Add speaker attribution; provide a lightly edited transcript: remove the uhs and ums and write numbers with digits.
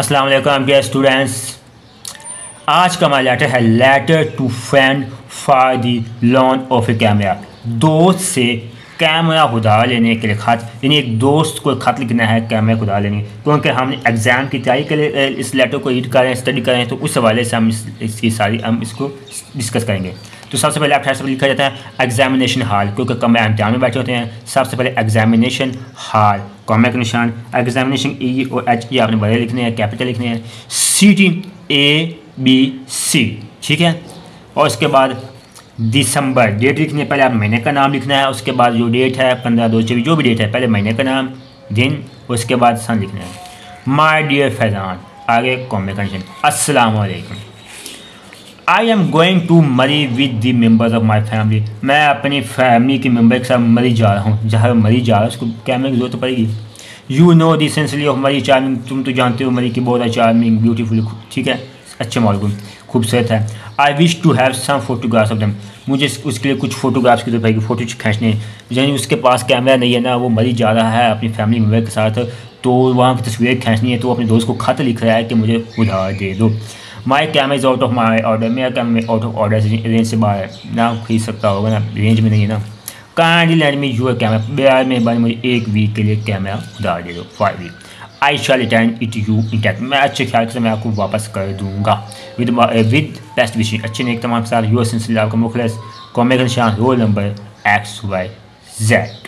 Speaker 1: अस्सलाम वालेकुम dear students. आज का हमारा लेटर है letter to friend for the loan of a camera. दोस्त से कैमरा उधार लेने के लिए खत, यानी एक दोस्त को खत लिखना है कैमरा को उधार लेने, क्योंकि हम एग्ज़ाम की तैयारी के लिए इस लेटर को रीड कर रहे हैं, स्टडी कर रहे हैं, तो उस हवाले से हम इसको डिस्कस करेंगे। तो सबसे पहले आपके साथ लिखा जाता है एग्जामिनेशन हॉल, क्योंकि कम इम्तिहान में बैठे होते हैं। सबसे पहले एग्जामिनेशन हॉल, कॉमा का निशान, एग्जामिनेशन ई और एच ई आपने बड़े लिखने हैं, कैपिटल लिखने हैं, सिटी ABC, ठीक है। और उसके बाद दिसंबर डेट लिखनी है, पहले आप महीने का नाम लिखना है, उसके बाद जो डेट है 15/2/24 जो भी डेट है, पहले महीने का नाम, दिन, उसके बाद सन लिखना है। माय डियर फैज़ान, आगे कॉमा का निशान, अस्सलाम वालेकुम। आई एम गोइंग टू मरी with the members of my family. मैं अपनी फैमिली के मेम्बर के साथ मरी जा रहा हूँ। जहाँ मरी जा रहा है उसको कैमरे की जरूरत तो पड़ेगी। यू नो दी सेंसली ऑफ मरी चार्मिंग, तुम तो जानते हो मरी की बहुत चार्मिंग ब्यूटीफुल, ठीक है, अच्छे मौलूम खूबसूरत है। I wish to have some photographs of them, मुझे उसके लिए कुछ फोटोग्राफ्स की जरूरत पड़ेगी, फ़ोटो खींचने। यानी उसके पास कैमरा नहीं है ना, वो मरी जा रहा है अपनी फैमिली मेम्बर के साथ, तो वहाँ की तस्वीर खींचनी है, तो अपने दोस्त को खत लिख रहा है कि मुझे उधार दे दो। My camera is out of my order, मेरा camera out of order, range से बाहर है ना, खरीद सकता होगा ना, रेंज में नहीं है ना। Kindly lend me your camera, बेयर मेहरबानी मुझे 1 वीक के लिए कैमरा उधार दे दो, 5 week. I shall return it you intact, मैं अच्छे ख्याल से मैं आपको वापस कर दूँगा। विद बेस्ट विशिंग, अच्छे नेक तमाम के साथ, यूर सिंसियरली आपका मुखलिस, कॉमा का निशान, रोल नंबर XYZ।